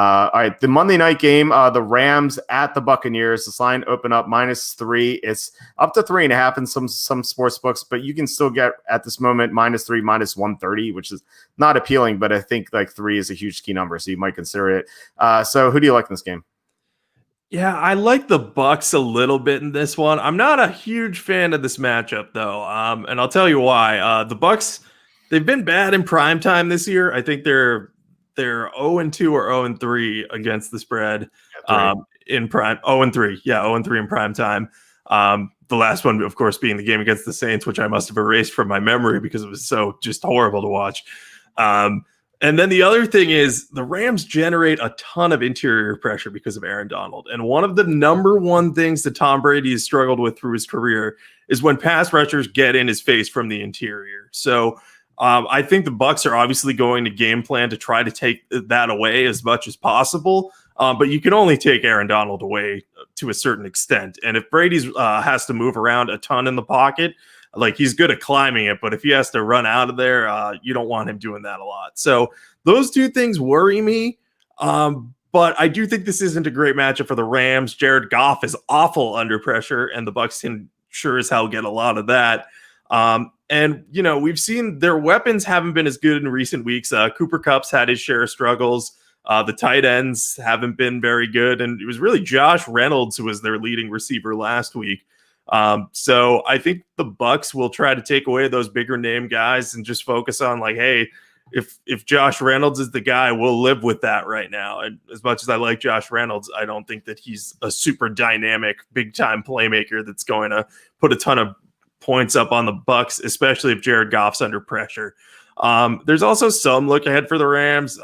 All right, the Monday night game, the Rams at the Buccaneers. This line opened up -3. It's up to 3.5 in some sports books, but you can still get at this moment -3, -130, which is not appealing. But I think like 3 is a huge key number, so you might consider it. So who do you like in this game? Yeah, I like the Bucs a little bit in this one. I'm not a huge fan of this matchup though, and I'll tell you why. The Bucs, they've been bad in primetime this year. I think they're 0-2 or 0-3 against the spread in prime. 0-3, yeah, 0-3 in prime time. The last one, of course, being the game against the Saints, which I must have erased from my memory because it was so just horrible to watch. And then the other thing is the Rams generate a ton of interior pressure because of Aaron Donald. And one of the number one things that Tom Brady has struggled with through his career is when pass rushers get in his face from the interior. So I think the Bucs are obviously going to game plan to try to take that away as much as possible. But you can only take Aaron Donald away to a certain extent. And if Brady's has to move around a ton in the pocket, like he's good at climbing it, but if he has to run out of there, you don't want him doing that a lot. So those two things worry me. But I do think this isn't a great matchup for the Rams. Jared Goff is awful under pressure, and the Bucs can sure as hell get a lot of that. And, you know, we've seen their weapons haven't been as good in recent weeks. Cooper Kupp's had his share of struggles. The tight ends haven't been very good. And it was really Josh Reynolds who was their leading receiver last week. So I think the Bucs will try to take away those bigger name guys and just focus on like, hey, if Josh Reynolds is the guy, we'll live with that right now. And as much as I like Josh Reynolds, I don't think that he's a super dynamic, big time playmaker that's going to put a ton of points up on the Bucs, especially if Jared Goff's under pressure. There's also some look ahead for the Rams.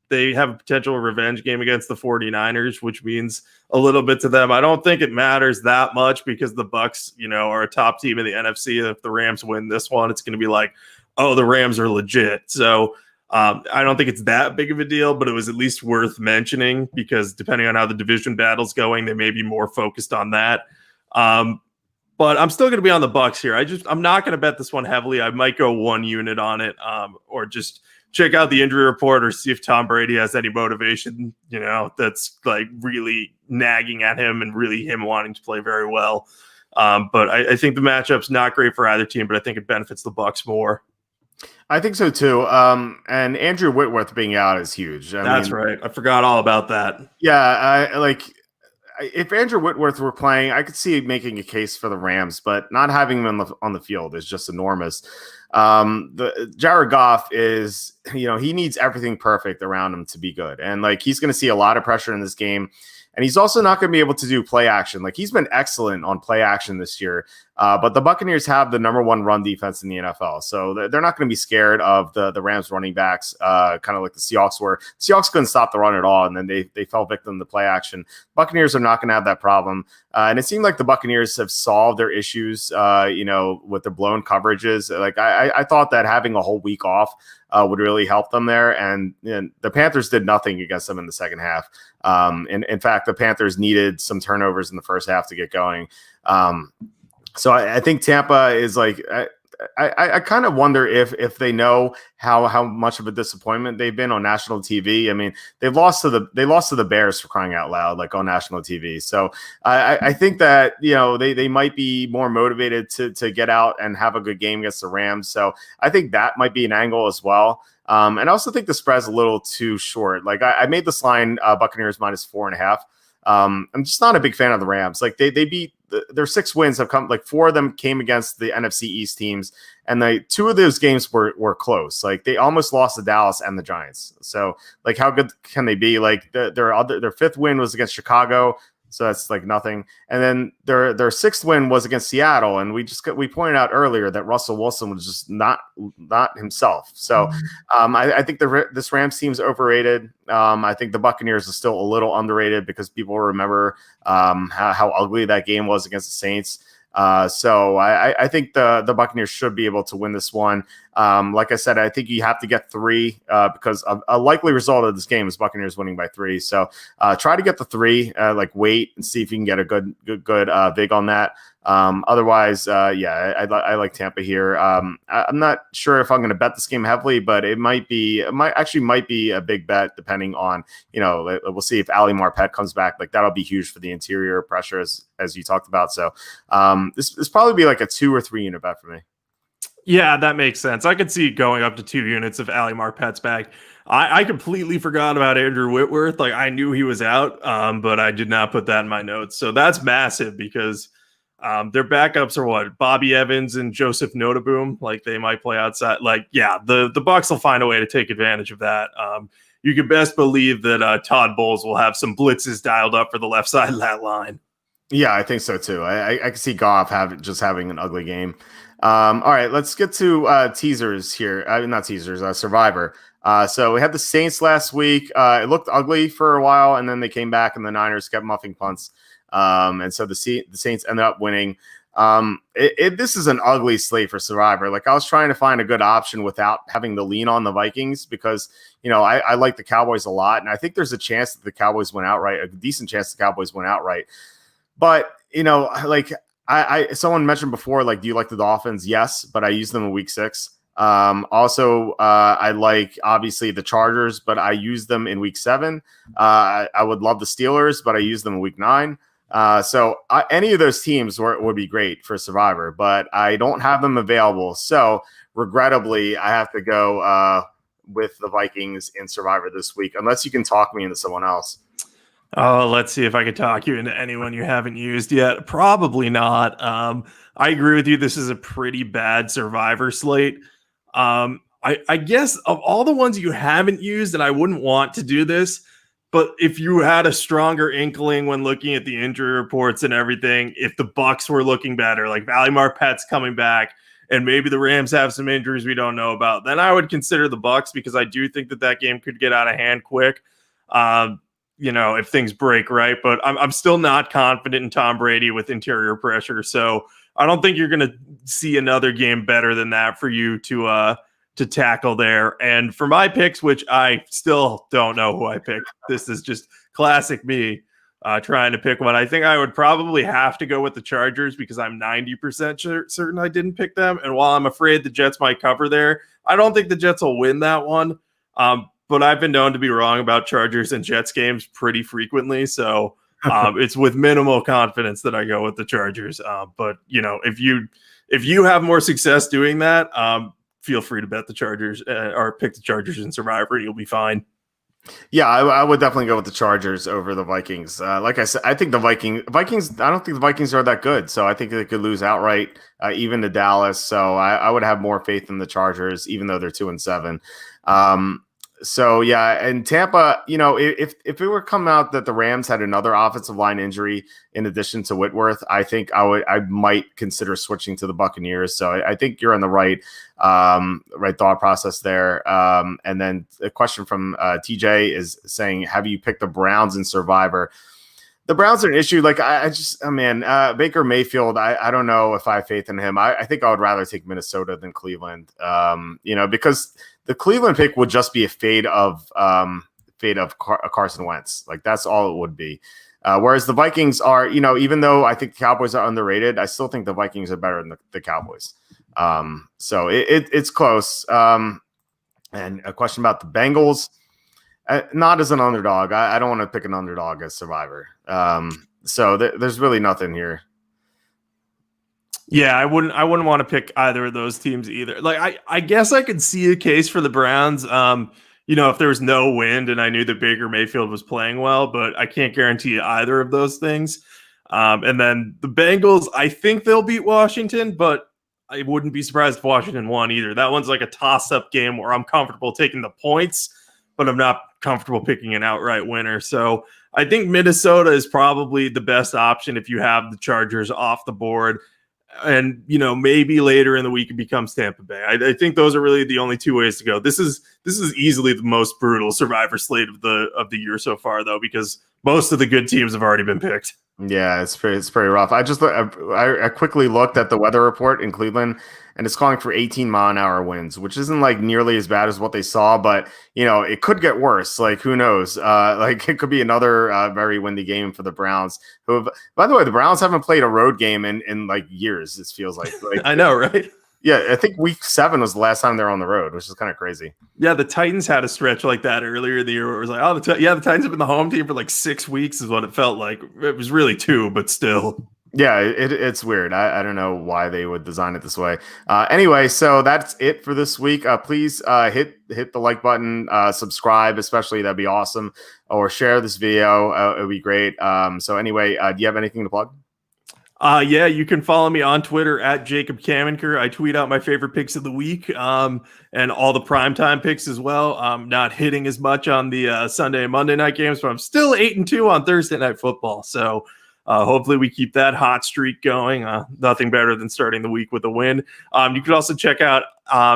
They have a potential revenge game against the 49ers, which means a little bit to them. I don't think it matters that much because the Bucs, you know, are a top team in the NFC. If the Rams win this one, it's going to be like, oh, the Rams are legit. So I don't think it's that big of a deal, but it was at least worth mentioning because depending on how the division battle's going, they may be more focused on that. But I'm still going to be on the Bucs here. I'm not going to bet this one heavily. I might go 1 unit on it, or just check out the injury report or see if Tom Brady has any motivation, you know, that's like really nagging at him and really him wanting to play very well. But I think the matchup's not great for either team, but I think it benefits the Bucs more. I think so too. And Andrew Whitworth being out is huge. That's right. I forgot all about that. Yeah, if Andrew Whitworth were playing, I could see making a case for the Rams, but not having him on the field is just enormous. The Jared Goff is, you know, he needs everything perfect around him to be good. And like, he's going to see a lot of pressure in this game. And he's also not going to be able to do play action. Like, he's been excellent on play action this year. But the Buccaneers have the number 1 run defense in the NFL. So they're not going to be scared of the Rams running backs, kind of like the Seahawks were. The Seahawks couldn't stop the run at all, and then they fell victim to play action. Buccaneers are not going to have that problem. And it seemed like the Buccaneers have solved their issues, you know, with the blown coverages. Like, I thought that having a whole week off would really help them there. And the Panthers did nothing against them in the second half. In fact, the Panthers needed some turnovers in the first half to get going. So I think Tampa is like, I kind of wonder if they know how much of a disappointment they've been on national TV. I mean, they lost to the Bears, for crying out loud, like on national TV. So I think that, you know, they might be more motivated to get out and have a good game against the Rams. So I think that might be an angle as well. And I also think the spread's a little too short. Like, I made this line Buccaneers -4.5. I'm just not a big fan of the Rams. Like, they beat their 6 wins have come, like 4 of them came against the NFC East teams, and 2 of those games were close. Like, they almost lost to Dallas and the Giants. So like, how good can they be? Like, their 5th win was against Chicago, so that's like nothing. And then their 6th win was against Seattle, and we pointed out earlier that Russell Wilson was just not himself. So I think this Rams team's overrated. I think the Buccaneers are still a little underrated because people remember how ugly that game was against the Saints. So I think the Buccaneers should be able to win this one. Like I said, I think you have to get 3 because a likely result of this game is Buccaneers winning by 3. So try to get the 3, like wait and see if you can get a good vig on that. Otherwise, I like Tampa here. I'm not sure if I'm going to bet this game heavily, but it might be a big bet depending on, we'll see if Ali Marpet comes back. Like that'll be huge for the interior pressure as you talked about. So this probably be like a 2 or 3 unit bet for me. Yeah, that makes sense. I could see it going up to 2 units if Ali Marpet's back. I completely forgot about Andrew Whitworth. Like I knew he was out, but I did not put that in my notes. So that's massive because their backups are what? Bobby Evans and Joseph Notaboom. Like they might play outside. Like, yeah, the Bucs will find a way to take advantage of that. You can best believe that Todd Bowles will have some blitzes dialed up for the left side of that line. Yeah, I think so too. I can see Goff having an ugly game. All right, let's get to teasers here. Not teasers, Survivor. So we had the Saints last week. It looked ugly for a while, and then they came back, and the Niners kept muffing punts. And so the Saints ended up winning. This is an ugly slate for Survivor. Like I was trying to find a good option without having to lean on the Vikings because, I like the Cowboys a lot. And I think there's a chance that the Cowboys win outright, a decent chance the Cowboys win outright. But, like someone mentioned before, like, do you like the Dolphins? Yes, but I use them in week 6. Also, I like obviously the Chargers, but I use them in week 7. I would love the Steelers, but I use them in week 9. So any of those teams would be great for Survivor, but I don't have them available. So regrettably, I have to go with the Vikings in Survivor this week, unless you can talk me into someone else. Oh, let's see if I could talk you into anyone you haven't used yet. Probably not. I agree with you. This is a pretty bad Survivor slate. I guess of all the ones you haven't used, and I wouldn't want to do this, but if you had a stronger inkling when looking at the injury reports and everything, if the Bucs were looking better, like Ali Marpet's coming back, and maybe the Rams have some injuries we don't know about, then I would consider the Bucs because I do think that game could get out of hand quick. If things break right, but I'm still not confident in Tom Brady with interior pressure. So I don't think you're going to see another game better than that for you to tackle there. And for my picks, which I still don't know who I picked, this is just classic me trying to pick one. I think I would probably have to go with the Chargers because I'm 90% certain I didn't pick them. And while I'm afraid the Jets might cover there, I don't think the Jets will win that one. But I've been known to be wrong about Chargers and Jets games pretty frequently. So it's with minimal confidence that I go with the Chargers. But, if you have more success doing that, feel free to bet the Chargers or pick the Chargers in Survivor. You'll be fine. Yeah, I would definitely go with the Chargers over the Vikings. Like I said, I think the Vikings, I don't think the Vikings are that good. So I think they could lose outright, even to Dallas. So I would have more faith in the Chargers, even though they're 2-7. So yeah, and Tampa, if it were come out that the Rams had another offensive line injury in addition to Whitworth, I think I might consider switching to the Buccaneers. So I think you're on the right thought process there. And then a question from TJ is saying, have you picked the Browns in Survivor? The Browns are an issue. Like Baker Mayfield, I don't know if I have faith in him. I think I would rather take Minnesota than Cleveland. Because the Cleveland pick would just be a fade of Carson Wentz. Like that's all it would be. Whereas the Vikings are, even though I think the Cowboys are underrated, I still think the Vikings are better than the Cowboys. So it's close. And a question about the Bengals. Not as an underdog. I don't want to pick an underdog as Survivor. So there's really nothing here. Yeah, I wouldn't want to pick either of those teams either. Like I guess I could see a case for the Browns. If there was no wind and I knew that Baker Mayfield was playing well, but I can't guarantee either of those things. And then the Bengals, I think they'll beat Washington, but I wouldn't be surprised if Washington won either. That one's like a toss-up game where I'm comfortable taking the points, but I'm not comfortable picking an outright winner. So I think Minnesota is probably the best option if you have the Chargers off the board. And, maybe later in the week it becomes Tampa Bay. I think those are really the only two ways to go. This is easily the most brutal Survivor slate of the year so far, though, because most of the good teams have already been picked. Yeah, it's pretty rough. I quickly looked at the weather report in Cleveland, and it's calling for 18-mile-an-hour winds, which isn't like nearly as bad as what they saw, but it could get worse. Like who knows? Like it could be another very windy game for the Browns. Who have, by the way, the Browns haven't played a road game in like years. It feels like I know, right? Yeah, I think week 7 was the last time they were on the road, which is kind of crazy. Yeah, the Titans had a stretch like that earlier in the year where it was like, oh, the Titans have been the home team for like 6 weeks is what it felt like. It was really 2, but still. Yeah, it's weird. I don't know why they would design it this way. Anyway, so that's it for this week. Please hit the like button, subscribe, especially that'd be awesome, or share this video. It'd be great. So anyway, do you have anything to plug? Yeah, you can follow me on Twitter at Jacob Kamenker. I tweet out my favorite picks of the week and all the primetime picks as well. I'm not hitting as much on the Sunday and Monday night games, but I'm still 8-2 on Thursday night football. So hopefully we keep that hot streak going. Nothing better than starting the week with a win. You can also check out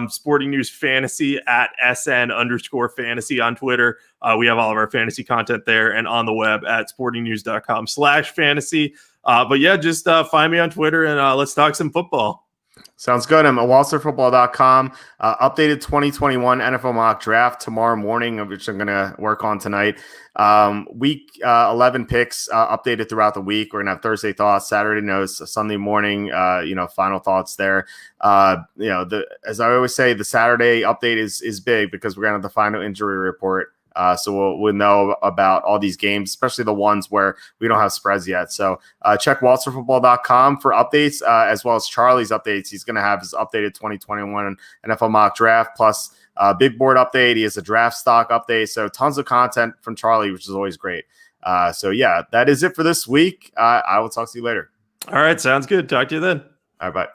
Sporting News Fantasy at SN_fantasy on Twitter. We have all of our fantasy content there and on the web at sportingnews.com/fantasy. But yeah, just find me on Twitter and let's talk some football. Sounds good. I'm at walsterfootball.com. Updated 2021 NFL mock draft tomorrow morning, which I'm going to work on tonight. Week 11 picks updated throughout the week. We're going to have Thursday thoughts, Saturday notes, Sunday morning, final thoughts there. As I always say, the Saturday update is big because we're going to have the final injury report. So we'll know about all these games, especially the ones where we don't have spreads yet. So check walsterfootball.com for updates, as well as Charlie's updates. He's going to have his updated 2021 NFL mock draft, plus big board update. He has a draft stock update. So tons of content from Charlie, which is always great. So yeah, that is it for this week. I will talk to you later. All right. Sounds good. Talk to you then. All right, bye.